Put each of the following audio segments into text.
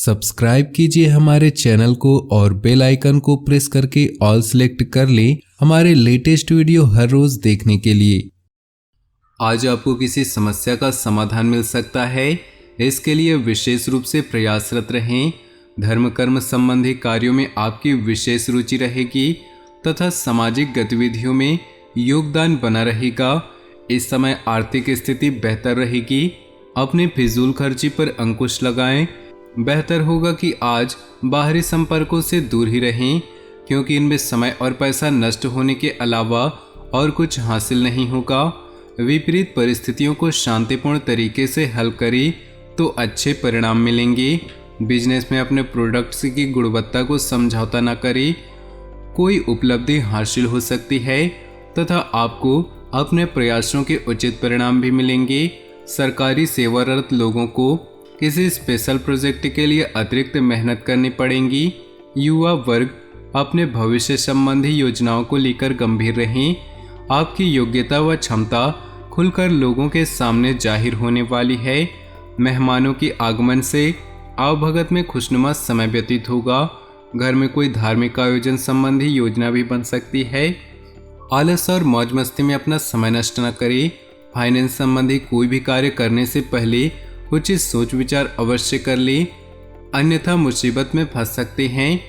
Subscribe कीजिए हमारे channel को और बेल आइकन को प्रेस करके ऑल सेलेक्ट कर लें हमारे लेटेस्ट वीडियो हर रोज देखने के लिए। आज आपको किसी समस्या का समाधान मिल सकता है, इसके लिए विशेष रूप से प्रयासरत रहें। धर्म कर्म संबंधी कार्यों में आपकी विशेष रुचि रहेगी तथा सामाजिक गतिविधियों में योगदान बना रहेगा। इस समय आर्थिक स्थिति बेहतर रहेगी। अपने फिजूल खर्ची पर अंकुश लगाएं। बेहतर होगा कि आज बाहरी संपर्कों से दूर ही रहें, क्योंकि इनमें समय और पैसा नष्ट होने के अलावा और कुछ हासिल नहीं होगा। विपरीत परिस्थितियों को शांतिपूर्ण तरीके से हल करें तो अच्छे परिणाम मिलेंगे। बिजनेस में अपने प्रोडक्ट्स की गुणवत्ता को समझौता न करें। कोई उपलब्धि हासिल हो सकती है तथा आपको अपने प्रयासों के उचित परिणाम भी मिलेंगे। सरकारी सेवारत लोगों को किसी स्पेशल प्रोजेक्ट के लिए अतिरिक्त मेहनत करनी पड़ेगी। युवा वर्ग अपने भविष्य संबंधी योजनाओं को लेकर गंभीर रहें। आपकी योग्यता व क्षमता खुलकर लोगों के सामने जाहिर होने वाली है। मेहमानों के आगमन से आवभगत में खुशनुमा समय व्यतीत होगा। घर में कोई धार्मिक आयोजन संबंधी योजना भी बन सकती है। आलस और मौज मस्ती में अपना समय नष्ट न करें। फाइनेंस संबंधी कोई भी कार्य करने से पहले उचित सोच विचार अवश्य कर लें, अन्यथा मुसीबत में फंस सकते हैं।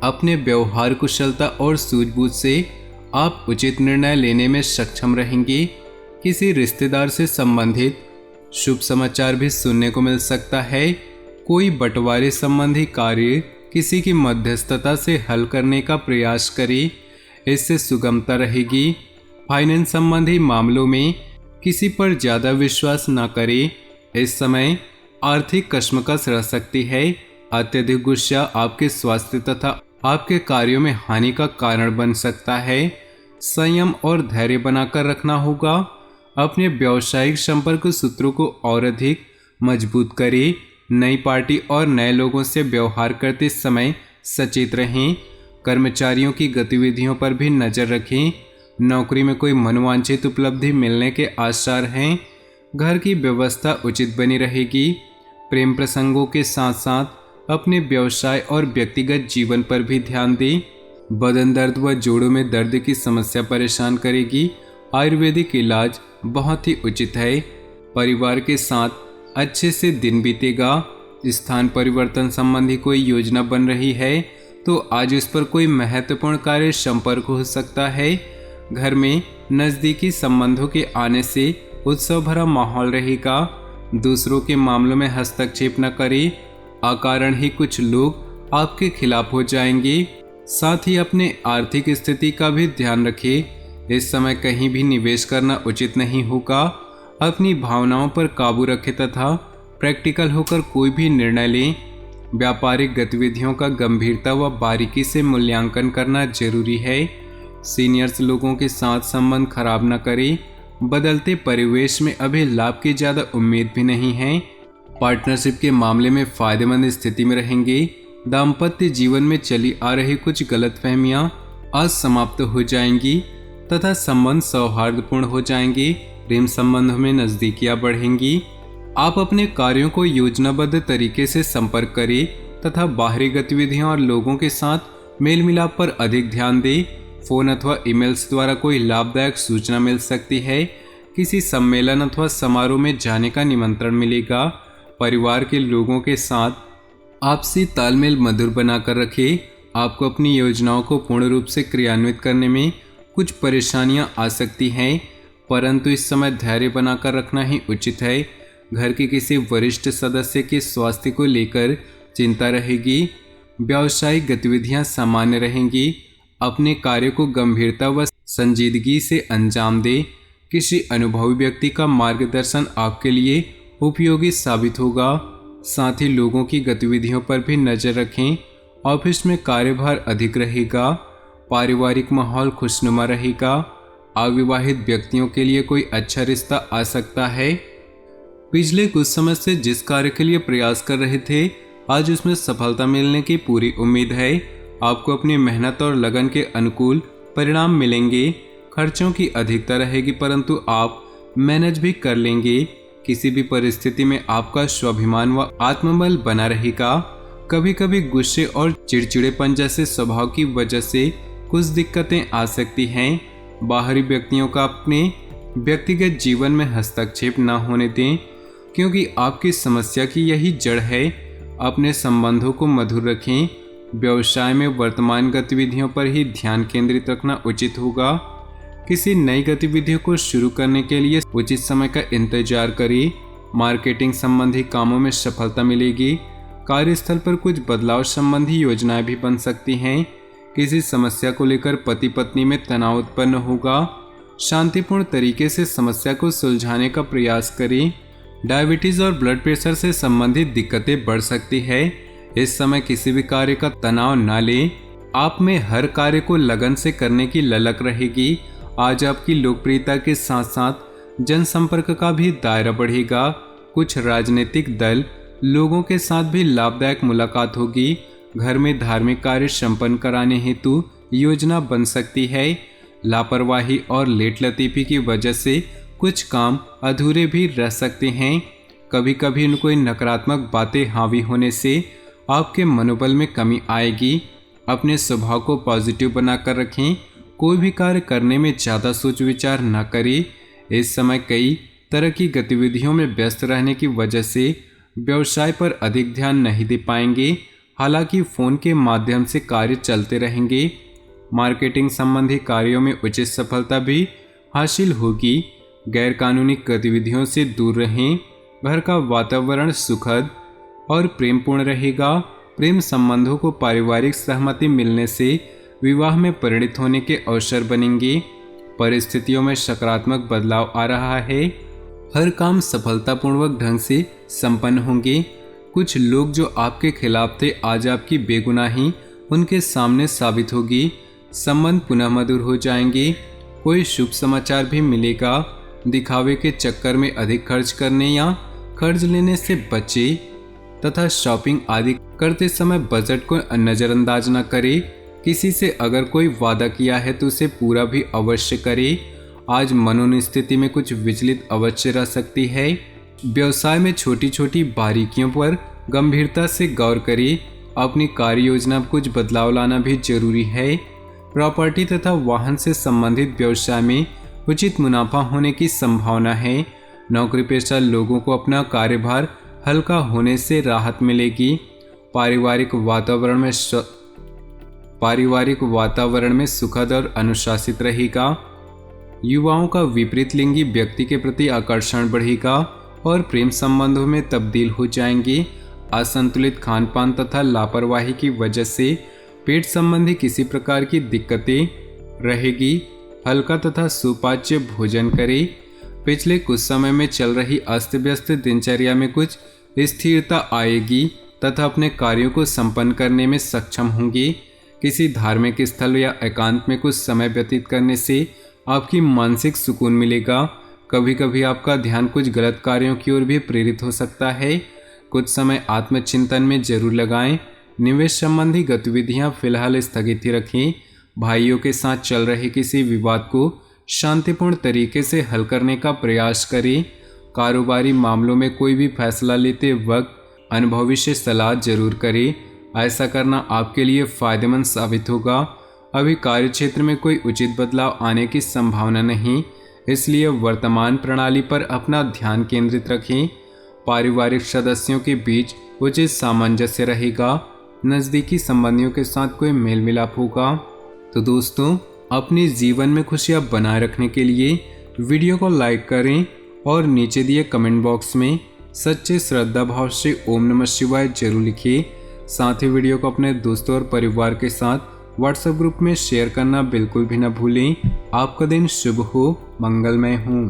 अपने व्यवहार कुशलता और सूझबूझ से आप उचित निर्णय लेने में सक्षम रहेंगे। किसी रिश्तेदार से संबंधित शुभ समाचार भी सुनने को मिल सकता है। कोई बंटवारे संबंधी कार्य किसी की मध्यस्थता से हल करने का प्रयास करें, इससे सुगमता रहेगी। फाइनेंस संबंधी मामलों में किसी पर ज्यादा विश्वास न करें। इस समय आर्थिक कश्मकश रह सकती है। अत्यधिक गुस्सा आपके स्वास्थ्य तथा आपके कार्यों में हानि का कारण बन सकता है। संयम और धैर्य बनाकर रखना होगा। अपने व्यावसायिक संपर्क सूत्रों को और अधिक मजबूत करें। नई पार्टी और नए लोगों से व्यवहार करते समय सचेत रहें। कर्मचारियों की गतिविधियों पर भी नजर रखें। नौकरी में कोई मनोवांछित उपलब्धि मिलने के आसार हैं। घर की व्यवस्था उचित बनी रहेगी। प्रेम प्रसंगों के साथ साथ अपने व्यवसाय और व्यक्तिगत जीवन पर भी ध्यान दें। बदन दर्द व जोड़ों में दर्द की समस्या परेशान करेगी। आयुर्वेदिक इलाज बहुत ही उचित है। परिवार के साथ अच्छे से दिन बीतेगा। स्थान परिवर्तन संबंधी कोई योजना बन रही है तो आज इस पर कोई महत्वपूर्ण कार्य संपर्क हो सकता है। घर में नज़दीकी संबंधों के आने से उत्सव भरा माहौल रहेगा। दूसरों के मामलों में हस्तक्षेप न करें, अकारण ही कुछ लोग आपके खिलाफ हो जाएंगे। साथ ही अपने आर्थिक स्थिति का भी ध्यान रखें। इस समय कहीं भी निवेश करना उचित नहीं होगा। अपनी भावनाओं पर काबू रखें तथा प्रैक्टिकल होकर कोई भी निर्णय लें। व्यापारिक गतिविधियों का गंभीरता व बारीकी से मूल्यांकन करना जरूरी है। सीनियर्स लोगों के साथ संबंध खराब न करें। बदलते परिवेश में अभी लाभ की ज़्यादा उम्मीद भी नहीं है। पार्टनरशिप के मामले में फायदेमंद स्थिति में रहेंगे। दाम्पत्य जीवन में चली आ रही कुछ गलतफहमियां आज समाप्त हो जाएंगी तथा संबंध सौहार्दपूर्ण हो जाएंगे। प्रेम संबंधों में नजदीकियां बढ़ेंगी। आप अपने कार्यों को योजनाबद्ध तरीके से संपर्क करें तथा बाहरी गतिविधियों और लोगों के साथ मेल मिलाप पर अधिक ध्यान दें। फोन अथवा ईमेल्स द्वारा कोई लाभदायक सूचना मिल सकती है। किसी सम्मेलन अथवा समारोह में जाने का निमंत्रण मिलेगा। परिवार के लोगों के साथ आपसी तालमेल मधुर बनाकर रखें। आपको अपनी योजनाओं को पूर्ण रूप से क्रियान्वित करने में कुछ परेशानियां आ सकती हैं, परंतु इस समय धैर्य बनाकर रखना ही उचित है। घर के किसी वरिष्ठ सदस्य के स्वास्थ्य को लेकर चिंता रहेगी। व्यावसायिक गतिविधियां सामान्य रहेंगी। अपने कार्य को गंभीरता व संजीदगी से अंजाम दें। किसी अनुभवी व्यक्ति का मार्गदर्शन आपके लिए उपयोगी साबित होगा। साथ ही लोगों की गतिविधियों पर भी नजर रखें। ऑफिस में कार्यभार अधिक रहेगा। पारिवारिक माहौल खुशनुमा रहेगा। अविवाहित व्यक्तियों के लिए कोई अच्छा रिश्ता आ सकता है। पिछले कुछ समय से जिस कार्य के लिए प्रयास कर रहे थे, आज उसमें सफलता मिलने की पूरी उम्मीद है। आपको अपनी मेहनत और लगन के अनुकूल परिणाम मिलेंगे। खर्चों की अधिकता रहेगी, परंतु आप मैनेज भी कर लेंगे। किसी भी परिस्थिति में आपका स्वाभिमान व आत्मबल बना रहेगा। कभी कभी गुस्से और चिड़चिड़ेपन जैसे स्वभाव की वजह से कुछ दिक्कतें आ सकती हैं। बाहरी व्यक्तियों का अपने व्यक्तिगत जीवन में हस्तक्षेप न होने दें, क्योंकि आपकी समस्या की यही जड़ है। अपने संबंधों को मधुर रखें। व्यवसाय में वर्तमान गतिविधियों पर ही ध्यान केंद्रित रखना उचित होगा। किसी नई गतिविधियों को शुरू करने के लिए उचित समय का इंतजार करें। मार्केटिंग संबंधी कामों में सफलता मिलेगी। कार्यस्थल पर कुछ बदलाव संबंधी योजनाएं भी बन सकती हैं। किसी समस्या को लेकर पति पत्नी में तनाव उत्पन्न होगा। शांतिपूर्ण तरीके से समस्या को सुलझाने का प्रयास करें। डायबिटीज और ब्लड प्रेशर से संबंधित दिक्कतें बढ़ सकती है। इस समय किसी भी कार्य का तनाव न लें। आप में हर कार्य को लगन से करने की ललक रहेगी। आज आपकी लोकप्रियता के साथ साथ जनसंपर्क का भी दायरा बढ़ेगा। कुछ राजनीतिक दल लोगों के साथ भी लाभदायक मुलाकात होगी। घर में धार्मिक कार्य संपन्न कराने हेतु योजना बन सकती है। लापरवाही और लेटलतीफी की वजह से कुछ काम अधूरे भी रह सकते हैं। कभी कभी उन कोई नकारात्मक बातें हावी होने से आपके मनोबल में कमी आएगी। अपने स्वभाव को पॉजिटिव बनाकर रखें। कोई भी कार्य करने में ज़्यादा सोच विचार न करें। इस समय कई तरह की गतिविधियों में व्यस्त रहने की वजह से व्यवसाय पर अधिक ध्यान नहीं दे पाएंगे। हालांकि फ़ोन के माध्यम से कार्य चलते रहेंगे। मार्केटिंग संबंधी कार्यों में उचित सफलता भी हासिल होगी। गैरकानूनी गतिविधियों से दूर रहें। घर का वातावरण सुखद और प्रेमपूर्ण रहेगा। प्रेम संबंधों को पारिवारिक सहमति मिलने से विवाह में परिणित होने के अवसर बनेंगे। परिस्थितियों में सकारात्मक बदलाव आ रहा है। हर काम सफलतापूर्वक ढंग से संपन्न होंगे। कुछ लोग जो आपके खिलाफ थे, आज आपकी बेगुनाही उनके सामने साबित होगी। संबंध पुनः मधुर हो जाएंगे। कोई शुभ समाचार भी मिलेगा। दिखावे के चक्कर में अधिक खर्च करने या कर्ज लेने से बचे तथा शॉपिंग आदि करते समय बजट को नज़रअंदाज न करें। किसी से अगर कोई वादा किया है तो उसे पूरा भी अवश्य करें। आज मनोस्थिति में कुछ विचलित अवश्य रह सकती है। व्यवसाय में छोटी छोटी बारीकियों पर गंभीरता से गौर करें। अपनी कार्य योजना में कुछ बदलाव लाना भी जरूरी है। प्रॉपर्टी तथा वाहन से संबंधित व्यवसाय में उचित मुनाफा होने की संभावना है। नौकरी पेशा लोगों को अपना कार्यभार हल्का होने से राहत मिलेगी। पारिवारिक वातावरण में सुखद और अनुशासित रहेगा। युवाओं का विपरीत लिंगी व्यक्ति के प्रति आकर्षण बढ़ेगा और प्रेम संबंधों में तब्दील हो जाएंगे। असंतुलित खानपान तथा लापरवाही की वजह से पेट संबंधी किसी प्रकार की दिक्कतें रहेगी। हल्का तथा सुपाच्य भोजन करें। पिछले कुछ समय में चल रही अस्त व्यस्त दिनचर्या में कुछ स्थिरता आएगी तथा अपने कार्यों को संपन्न करने में सक्षम होंगे। किसी धार्मिक स्थल या एकांत में कुछ समय व्यतीत करने से आपकी मानसिक सुकून मिलेगा। कभी कभी आपका ध्यान कुछ गलत कार्यों की ओर भी प्रेरित हो सकता है। कुछ समय आत्मचिंतन में जरूर लगाएं। निवेश संबंधी गतिविधियां फिलहाल स्थगित ही रखें। भाइयों के साथ चल रहे किसी विवाद को शांतिपूर्ण तरीके से हल करने का प्रयास करें। कारोबारी मामलों में कोई भी फैसला लेते वक्त अनुभवी से सलाह जरूर करें। ऐसा करना आपके लिए फायदेमंद साबित होगा। अभी कार्यक्षेत्र में कोई उचित बदलाव आने की संभावना नहीं, इसलिए वर्तमान प्रणाली पर अपना ध्यान केंद्रित रखें। पारिवारिक सदस्यों के बीच उचित सामंजस्य रहेगा। नज़दीकी संबंधियों के साथ कोई मेल मिलाप होगा। तो दोस्तों, अपने जीवन में खुशियाँ बनाए रखने के लिए वीडियो को लाइक करें और नीचे दिए कमेंट बॉक्स में सच्चे श्रद्धा भाव से ओम नमः शिवाय जरूर लिखिए। साथ ही वीडियो को अपने दोस्तों और परिवार के साथ व्हाट्सएप ग्रुप में शेयर करना बिल्कुल भी न भूलें। आपका दिन शुभ हो, मंगलमय हो।